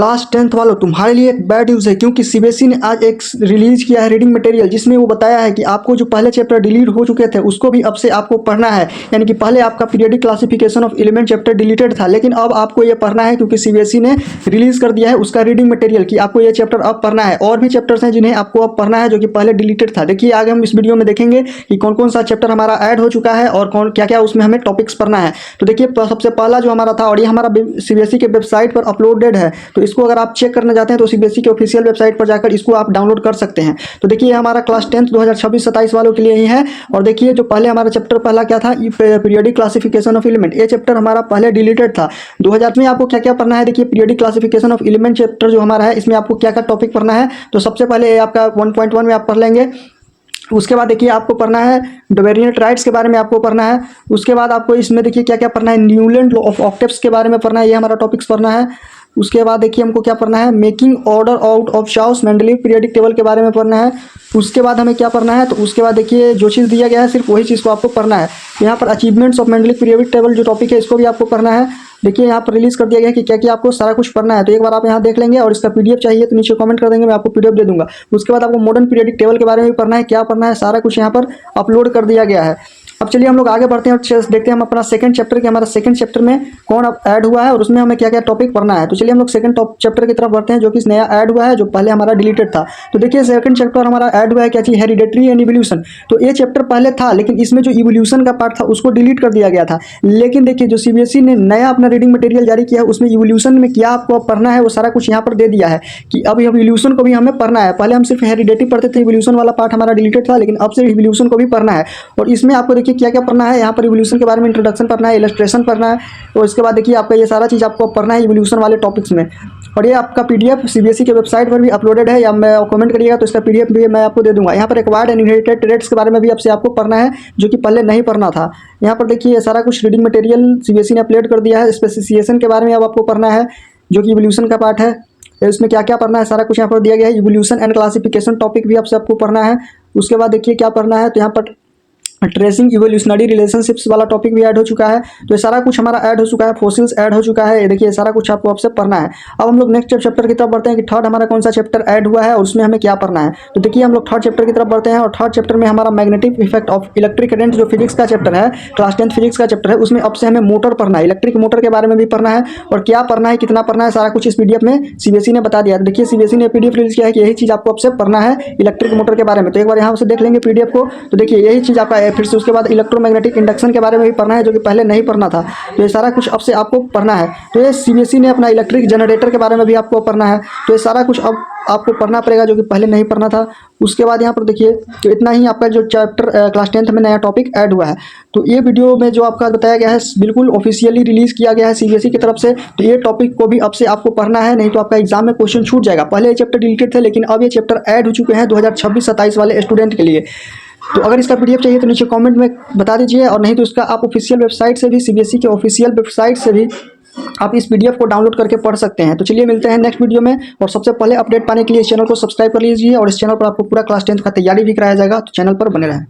Class 10th वालों तुम्हारे लिए एक बैड न्यूज़ है, क्योंकि सीबीएसई ने आज एक रिलीज किया है रीडिंग मटेरियल, जिसमें वो बताया है कि आपको जो पहले चैप्टर डिलीट हो चुके थे उसको भी अब से आपको पढ़ना है। यानी कि पहले आपका periodic classification of element chapter deleted था, लेकिन अब आपको ये पढ़ना है क्योंकि सीबीएसई ने रिलीज कर दिया है उसका रीडिंग मटेरियल कि आपको ये चैप्टर अब पढ़ना है। और भी चैप्टर्स हैं जिन्हें आपको अब पढ़ना है जो कि पहले डिलीटेड था। देखिए आगे हम इस वीडियो में देखेंगे कि कौन कौन सा चैप्टर हमारा ऐड हो चुका है और कौन क्या क्या उसमें हमें टॉपिक्स पढ़ना है। तो देखिए सबसे पहला जो हमारा था, और ये हमारा सीबीएसई के वेबसाइट पर अपलोडेड है, तो इसको अगर आप चेक करना जाते हैं तो सीबीएसई के ऑफिशियल वेबसाइट पर जाकर इसको आप डाउनलोड कर सकते हैं। तो देखिए हमारा क्लास 10th 2026-27 वालों के लिए ही है। और देखिए जो पहले हमारा चैप्टर पहला क्या था, पीरियडिक क्लासिफिकेशन ऑफ एलिमेंट, ये चैप्टर हमारा पहले डिलीटेड था। 2000 में आपको क्या क्या पढ़ना है, देखिए periodic classification of element chapter जो हमारा है इसमें आपको क्या क्या टॉपिक पढ़ना है। तो सबसे पहले आपका 1.1 में आप पढ़ लेंगे। उसके बाद देखिए आपको पढ़ना है डोवेरिएंट राइट्स के बारे में आपको पढ़ना है। उसके बाद आपको इसमें देखिए क्या क्या पढ़ना है, न्यूलैंड लॉ ऑफ ऑक्टेव्स के बारे में पढ़ना है, ये हमारा टॉपिक्स पढ़ना है। उसके बाद देखिए हमको क्या पढ़ना है, making order out of chaos Mendeleev periodic table के बारे में पढ़ना है। उसके बाद हमें क्या पढ़ना है, तो उसके बाद देखिए जो चीज़ दिया गया है सिर्फ वही चीज़ को आपको पढ़ना है। यहाँ पर achievements of Mendeleev periodic table जो टॉपिक है इसको भी आपको पढ़ना है। देखिए यहाँ पर रिलीज कर दिया गया है कि क्या क्या आपको सारा कुछ पढ़ना है। तो एक बार आप यहाँ देख लेंगे, और इसका पीडीएफ चाहिए तो नीचे कमेंट कर देंगे, मैं आपको पीडीएफ दे दूंगा। उसके बाद आपको मॉडर्न पीरियडिक टेबल के बारे में भी पढ़ना है, क्या पढ़ना है सारा कुछ यहाँ पर अपलोड कर दिया गया है। अब चलिए हम लोग आगे बढ़ते हैं और देखते हैं हम अपना सेकंड चैप्टर के हमारा सेकंड चैप्टर में कौन अब ऐड हुआ है और उसमें हमें क्या क्या टॉपिक पढ़ना है। तो चलिए हम लोग सेकंड चैप्टर की तरफ बढ़ते हैं जो कि नया ऐड हुआ है, जो पहले हमारा डिलीटेड था। तो देखिए सेकंड चैप्टर हमारा ऐड हुआ है क्या चीज़, हेरिडेटरी एंड इवोल्यूशन। तो ये चैप्टर पहले था, लेकिन इसमें जो इवोल्यूशन का पार्ट था उसको डिलीट कर दिया गया था। लेकिन देखिए जो सीबीएसई ने नया अपना रीडिंग मटेरियल जारी किया है उसमें इवोल्यूशन में क्या आपको अब पढ़ना है वो सारा कुछ यहाँ पर दे दिया है कि अब इवोल्यूशन को भी हमें पढ़ना है। पहले हम सिर्फ हेरिडेटरी पढ़ते थे, इवोल्यूशन वाला पार्ट हमारा डिलीटेड था, लेकिन अब से इवोल्यूशन को भी पढ़ना है। और इसमें आपको देखिए क्या क्या पढ़ना है, यहाँ पर इवोल्यूशन के बारे में इंट्रोडक्शन पढ़ना है, इलस्ट्रेशन पढ़ना है। और इसके बाद देखिए आपका ये सारा चीज़ आपको पढ़ना है इवोल्यूशन वाले टॉपिक्स में। और ये आपका पीडीएफ सीबीएसई के वेबसाइट पर भी अपलोडेड है, या मैं कमेंट करिएगा तो इसका पीडीएफ भी मैं आपको दे दूंगा। यहाँ पर एक्वायर्ड एंड इनहेरिटेड ट्रेड्स के बारे में भी आपसे आपको पढ़ना है जो कि पहले नहीं पढ़ना था। यहाँ पर देखिए ये सारा कुछ रीडिंग मटेरियल सीबीएसई ने अपलोड कर दिया है। स्पेसिफिकेशन के बारे में अब आपको पढ़ना है जो कि इवोल्यूशन का पार्ट है। इसमें क्या क्या पढ़ना है सारा कुछ यहाँ पर दिया गया है। इवोल्यूशन एंड क्लासिफिकेशन टॉपिक भी आपसे आपको पढ़ना है। उसके बाद देखिए क्या पढ़ना है, तो यहाँ पर ट्रेसिंग इवोल्यूशनरी रिलेशनशिप्स वाला टॉपिक भी ऐड हो चुका है। तो ये सारा कुछ हमारा ऐड हो चुका है, फॉसिल्स ऐड हो चुका है। देखिए सारा कुछ आपको आपसे पढ़ना है। अब हम लोग नेक्स्ट चैप्टर की तरफ बढ़ते हैं कि थर्ड हमारा कौन सा चैप्टर ऐड हुआ है और उसमें हमें क्या पढ़ना है। तो देखिए हम लोग थर्ड चैप्टर की तरफ बढ़ते हैं, और थर्ड चैप्टर में हमारा magnetic effect of electric current जो फिजिक्स का चैप्टर है, क्लास 10th फिजिक्स का चैप्टर है, उसमें अब से हमें मोटर पढ़ना है, इलेक्ट्रिक मोटर के बारे में भी पढ़ना है। और क्या पढ़ना है, कितना पढ़ना है, सारा कुछ इस पीडीएफ में सीबीएसई ने बता दिया। देखिए सीबीएसई ने पीडीएफ रिलीज किया है कि यही चीज़ आपको अब से पढ़ना है इलेक्ट्रिक मोटर के बारे में। तो एक बार यहाँ से देख लेंगे पीडीएफ को। तो देखिए यही चीज़ आपका है। फिर से उसके बाद इलेक्ट्रोमैग्नेटिक इंडक्शन के बारे में भी पढ़ना है जो कि पहले नहीं पढ़ना था। तो ये सारा कुछ अब से आपको पढ़ना है। तो ये सीबीएसई ने अपना इलेक्ट्रिक जनरेटर के बारे में भी आपको पढ़ना है। तो ये सारा कुछ अब आपको पढ़ना पड़ेगा जो कि पहले नहीं पढ़ना था। उसके बाद यहाँ पर देखिए तो इतना ही आपका जो चैप्टर क्लास 10th में नया टॉपिक ऐड हुआ है। तो ये वीडियो में जो आपका बताया गया है बिल्कुल ऑफिशियली रिलीज किया गया है सीबीएसई की तरफ से। तो ये टॉपिक को भी अब से आपको पढ़ना है, नहीं तो आपका एग्जाम में क्वेश्चन छूट जाएगा। पहले ये चैप्टर डिलीटेड थे, लेकिन अब ये चैप्टर ऐड हो चुके हैं 2026-27 वाले स्टूडेंट के लिए। तो अगर इसका पीडीएफ चाहिए तो नीचे कमेंट में बता दीजिए, और नहीं तो इसका आप ऑफिशियल वेबसाइट से भी, सीबीएसई के ऑफिशियल वेबसाइट से भी आप इस पीडीएफ को डाउनलोड करके पढ़ सकते हैं। तो चलिए मिलते हैं नेक्स्ट वीडियो में, और सबसे पहले अपडेट पाने के लिए इस चैनल को सब्सक्राइब कर लीजिए, और इस चैनल पर आपको पूरा क्लास 10th का तैयारी भी कराया जाएगा। तो चैनल पर बने रहें।